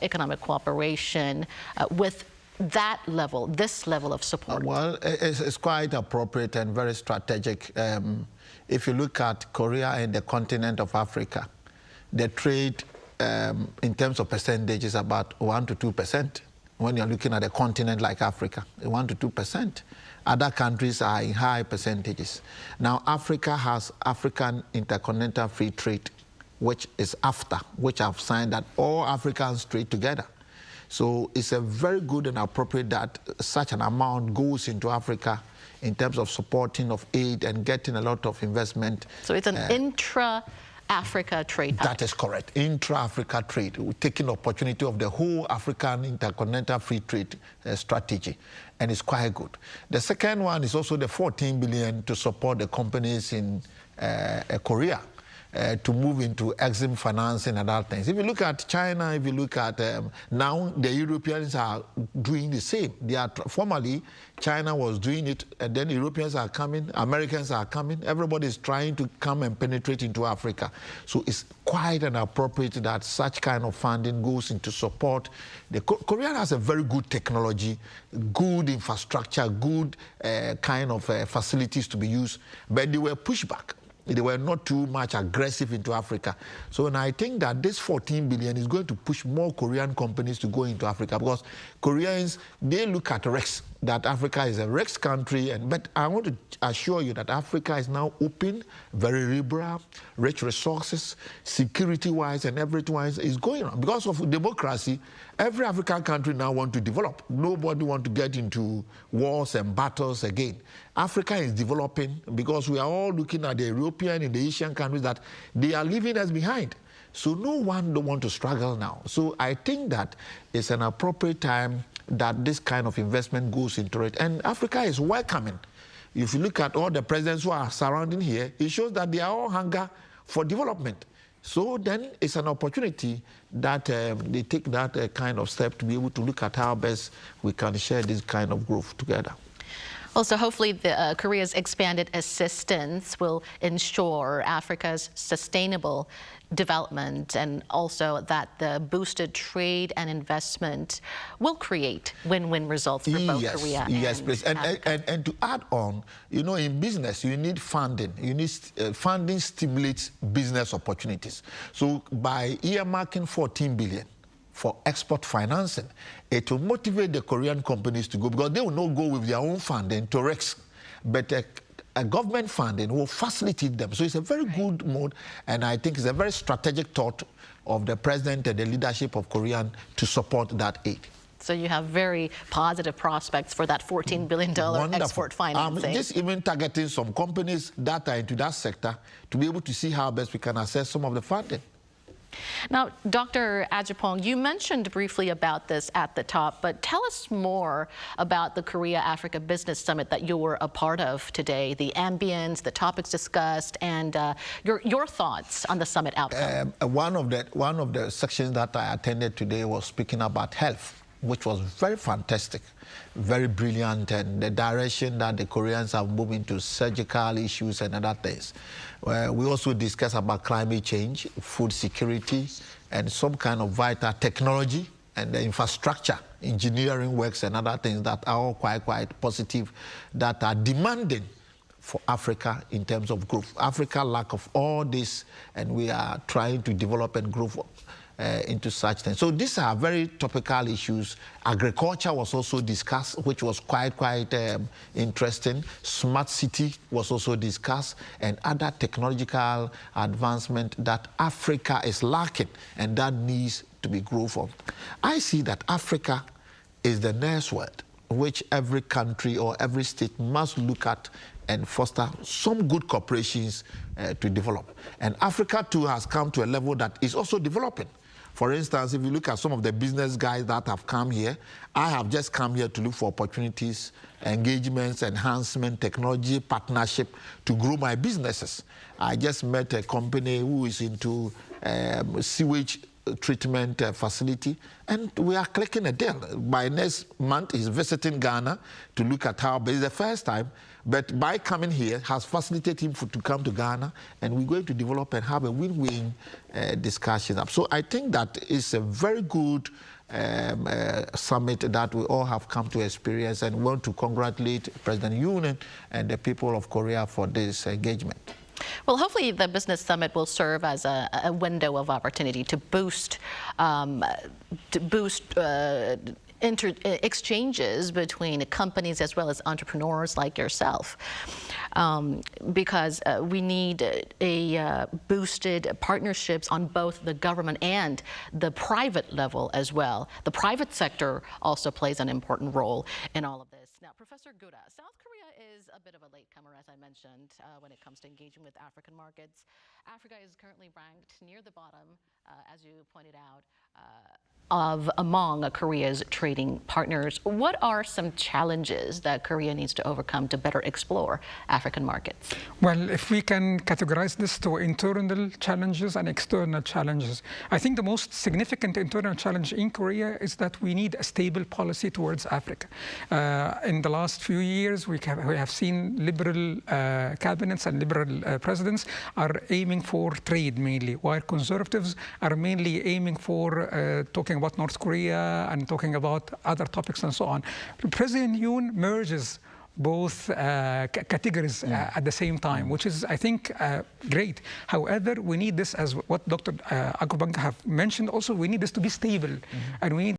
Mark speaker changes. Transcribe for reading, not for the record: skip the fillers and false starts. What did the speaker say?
Speaker 1: economic cooperation with that level, this level of support?
Speaker 2: Well, it's quite appropriate and very strategic. If you look at Korea and the continent of Africa, the trade in terms of percentage is about 1 to 2%. When you're looking at a continent like Africa, 1 to 2%. Other countries are in high percentages. Now, Africa has African Intercontinental Free Trade, which is AfTA, which I've signed that all Africans trade together. So it's a very good and appropriate that such an amount goes into Africa in terms of supporting of aid and getting a lot of investment.
Speaker 1: So it's an intra-Africa trade.
Speaker 2: That is correct. Intra-Africa trade. We're taking opportunity of the whole African Intercontinental Free Trade strategy. And it's quite good. The second one is also the 14 billion to support the companies in Korea. To move into EXIM financing and other things. If you look at China, if you look at now the Europeans are doing the same. They are formerly China was doing it, and then Europeans are coming, Americans are coming. Everybody is trying to come and penetrate into Africa. So it's quite an appropriate that such kind of funding goes into support. Korea has a very good technology, good infrastructure, good kind of facilities to be used, but they were pushed back. They were not too much aggressive into Africa. So and I think that this 14 billion is going to push more Korean companies to go into Africa, because Koreans, they look at RICS, that Africa is a RICS country. But I want to assure you that Africa is now open, very liberal, rich resources, security-wise and everything-wise is going on. Because of democracy, every African country now wants to develop. Nobody wants to get into wars and battles again. Africa is developing because we are all looking at the European and the Asian countries that they are leaving us behind. So no one don't want to struggle now. So I think that it's an appropriate time that this kind of investment goes into it. And Africa is welcoming. If you look at all the presidents who are surrounding here, it shows that they are all hunger for development. So then it's an opportunity that they take that kind of step to be able to look at how best we can share this kind of growth together.
Speaker 1: Also, hopefully, Korea's expanded assistance will ensure Africa's sustainable development, and also that the boosted trade and investment will create win-win results for both Korea and Africa.
Speaker 2: And to add on, you know, in business, you need funding. You need funding stimulates business opportunities. So by earmarking 14 billion for export financing, it will motivate the Korean companies to go, because they will not go with their own funding to RICS, but a government funding will facilitate them. So it's a very good mode, and I think it's a very strategic thought of the president and the leadership of Korea to support that aid.
Speaker 1: So you have very positive prospects for that $14 billion export financing.
Speaker 2: Just even targeting some companies that are into that sector to be able to see how best we can access some of the funding.
Speaker 1: Now, Dr. Agyepong, you mentioned briefly about this at the top, but tell us more about the Korea-Africa Business Summit that you were a part of today, the ambience, the topics discussed, and your thoughts on the summit outcome.
Speaker 2: One of the sections that I attended today was speaking about health, which was very fantastic, very brilliant, and the direction that the Koreans have moved into surgical issues and other things. We also discussed about climate change, food security, and some kind of vital technology and the infrastructure, engineering works and other things that are all quite positive, that are demanding for Africa in terms of growth. Africa lack of all this, and we are trying to develop and grow into such things. So these are very topical issues. Agriculture was also discussed, which was quite interesting. Smart city was also discussed, and other technological advancement that Africa is lacking and that needs to be grown from. I see that Africa is the next world, which every country or every state must look at and foster some good corporations to develop. And Africa too has come to a level that is also developing. For instance, if you look at some of the business guys that have come here, I have just come here to look for opportunities, engagements, enhancement, technology, partnership to grow my businesses. I just met a company who is into sewage treatment facility, and we are clicking a deal. By next month, he's visiting Ghana to look at how, but it's the first time, but by coming here, has facilitated him to come to Ghana, and we're going to develop and have a win-win discussion. So I think that is a very good summit that we all have come to experience, and want to congratulate President Yoon and the people of Korea for this engagement.
Speaker 1: Well, hopefully the business summit will serve as a window of opportunity to boost exchanges between companies as well as entrepreneurs like yourself, because we need boosted partnerships on both the government and the private level as well. The private sector also plays an important role in all of this. Now, Professor Guda, South Korea is a bit of a latecomer, as I mentioned, when it comes to engaging with African markets. Africa is currently ranked near the bottom, as you pointed out, among Korea's trading partners. What are some challenges that Korea needs to overcome to better explore African markets?
Speaker 3: Well, if we can categorize this to internal challenges and external challenges, I think the most significant internal challenge in Korea is that we need a stable policy towards Africa. In the last few years, we have seen liberal cabinets and liberal presidents are aiming for trade mainly, while conservatives are mainly aiming for talking about North Korea and talking about other topics and so on. President Yoon merges both categories at the same time, which is, I think, great. However, we need this, as what Dr. Agyepong have mentioned, also we need this to be stable, and we need